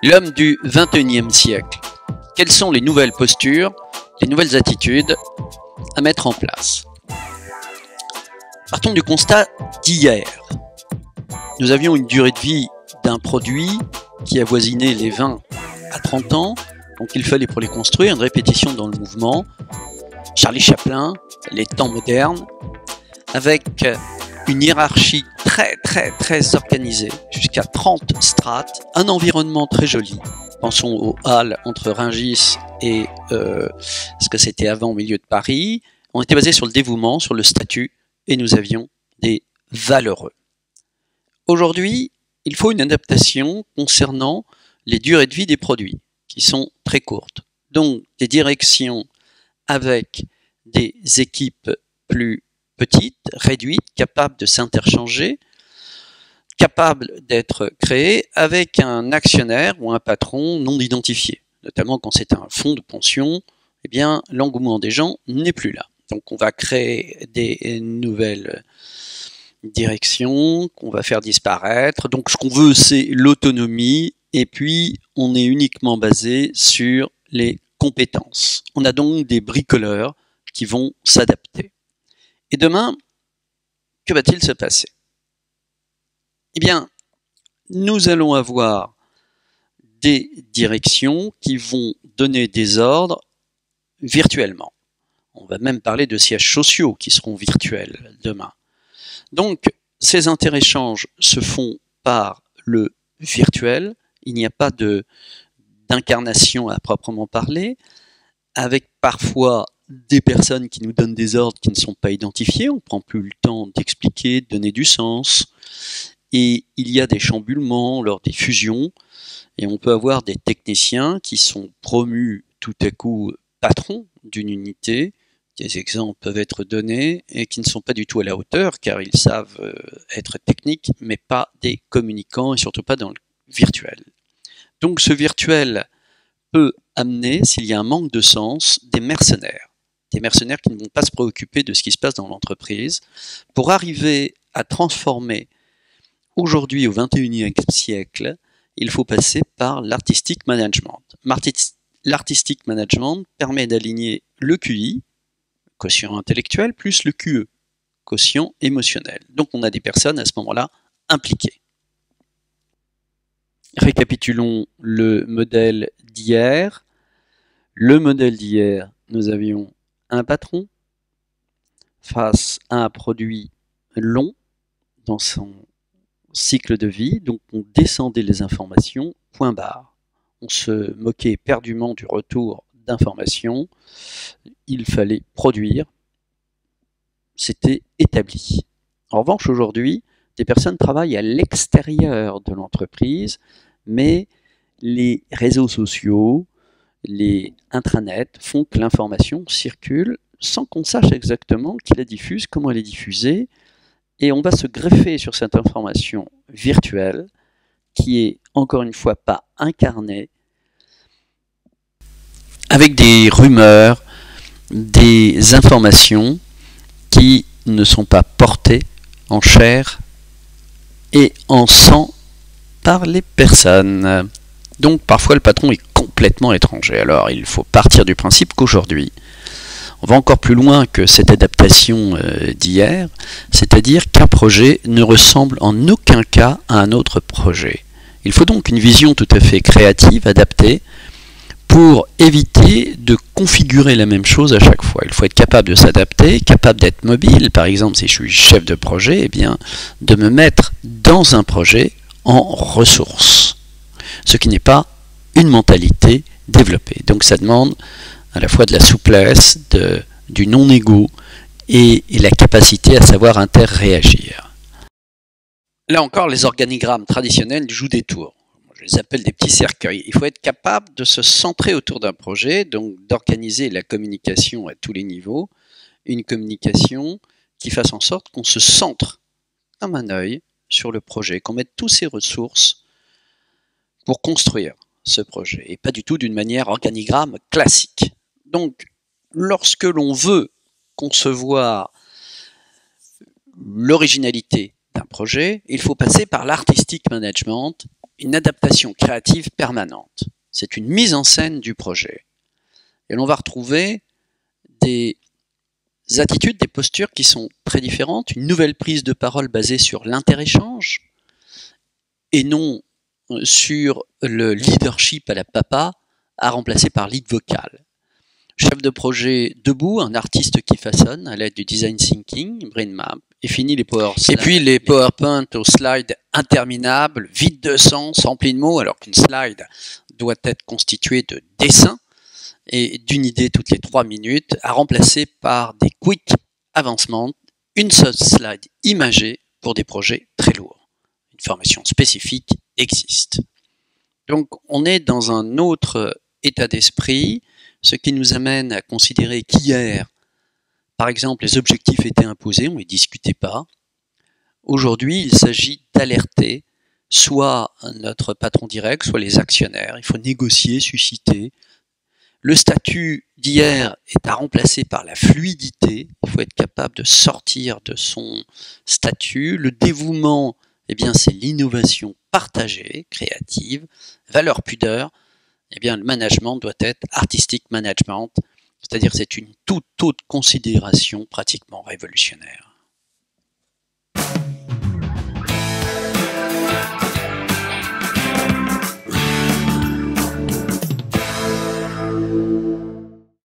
L'homme du XXIe siècle. Quelles sont les nouvelles postures, les nouvelles attitudes à mettre en place? Partons du constat d'hier. Nous avions une durée de vie d'un produit qui avoisinait les 20 à 30 ans, donc il fallait pour les construire une répétition dans le mouvement. Charlie Chaplin, les temps modernes, avec une hiérarchie très organisée, jusqu'à 30 strates, un environnement très joli. Pensons aux halles entre Rungis et ce que c'était avant au milieu de Paris. On était basé sur le dévouement, sur le statut, et nous avions des valeureux. Aujourd'hui, il faut une adaptation concernant les durées de vie des produits, qui sont très courtes. Donc, des directions avec des équipes plus petites, réduites, capables de s'interchanger, capables d'être créées avec un actionnaire ou un patron non identifié. Notamment quand c'est un fonds de pension, eh bien, l'engouement des gens n'est plus là. Donc, on va créer des nouvelles directions qu'on va faire disparaître. Donc, ce qu'on veut, c'est l'autonomie. Et puis, on est uniquement basé sur les compétences. On a donc des bricoleurs qui vont s'adapter. Et demain, que va-t-il se passer? Eh bien, nous allons avoir des directions qui vont donner des ordres virtuellement. On va même parler de sièges sociaux qui seront virtuels demain. Donc, ces interéchanges se font par le virtuel. Il n'y a pas d'incarnation à proprement parler, avec parfois des personnes qui nous donnent des ordres qui ne sont pas identifiés. On ne prend plus le temps d'expliquer, de donner du sens. Et il y a des chambulements lors des fusions. Et on peut avoir des techniciens qui sont promus tout à coup patrons d'une unité. Des exemples peuvent être donnés et qui ne sont pas du tout à la hauteur car ils savent être techniques mais pas des communicants et surtout pas dans le virtuel. Donc ce virtuel peut amener, s'il y a un manque de sens, des mercenaires qui ne vont pas se préoccuper de ce qui se passe dans l'entreprise pour arriver à transformer aujourd'hui au XXIe siècle. Il faut passer par l'artistic management. L'artistic management permet d'aligner le QI, quotient intellectuel, plus le QE, quotient émotionnel. Donc on a des personnes à ce moment-là impliquées. Récapitulons le modèle d'hier. Le modèle d'hier, nous avions un patron face à un produit long dans son cycle de vie. Donc on descendait les informations, point barre. On se moquait éperdument du retour d'informations. Il fallait produire. C'était établi. En revanche, aujourd'hui, des personnes travaillent à l'extérieur de l'entreprise, mais les réseaux sociaux, les intranets font que l'information circule sans qu'on sache exactement qui la diffuse, comment elle est diffusée, et on va se greffer sur cette information virtuelle qui est, encore une fois, pas incarnée, avec des rumeurs, des informations qui ne sont pas portées en chair et en sang par les personnes. Donc parfois le patron est complètement étranger. Alors il faut partir du principe qu'aujourd'hui, on va encore plus loin que cette adaptation d'hier, c'est-à-dire qu'un projet ne ressemble en aucun cas à un autre projet. Il faut donc une vision tout à fait créative, adaptée, pour éviter de configurer la même chose à chaque fois. Il faut être capable de s'adapter, capable d'être mobile. Par exemple, si je suis chef de projet, eh bien, de me mettre dans un projet en ressources. Ce qui n'est pas une mentalité développée. Donc ça demande à la fois de la souplesse, du non-égo et la capacité à savoir interréagir. Là encore, les organigrammes traditionnels jouent des tours. Je les appelle des petits cercueils. Il faut être capable de se centrer autour d'un projet, donc d'organiser la communication à tous les niveaux, une communication qui fasse en sorte qu'on se centre comme un œil sur le projet, qu'on mette toutes ses ressources pour construire ce projet, et pas du tout d'une manière organigramme classique. Donc, lorsque l'on veut concevoir l'originalité d'un projet, il faut passer par l'artistic management une adaptation créative permanente. C'est une mise en scène du projet. Et l'on va retrouver des attitudes, des postures qui sont très différentes, une nouvelle prise de parole basée sur l'interéchange et non sur le leadership à la papa à remplacer par lead vocal. Chef de projet debout, un artiste qui façonne à l'aide du design thinking, brain map, et fini les PowerPoint. Et puis les PowerPoint aux slides interminables, vides de sens, remplis de mots, alors qu'une slide doit être constituée de dessins et d'une idée toutes les 3 minutes, à remplacer par des quick avancements, une seule slide imagée pour des projets très lourds. Une formation spécifique existe. Donc on est dans un autre état d'esprit, ce qui nous amène à considérer qu'hier, par exemple, les objectifs étaient imposés, on ne les discutait pas. Aujourd'hui, il s'agit d'alerter soit notre patron direct, soit les actionnaires. Il faut négocier, susciter. Le statut d'hier est à remplacer par la fluidité. Il faut être capable de sortir de son statut. Le dévouement, eh bien, c'est l'innovation partagée, créative. Valeur pudeur, eh bien, le management doit être artistic management, c'est-à-dire c'est une toute autre considération pratiquement révolutionnaire.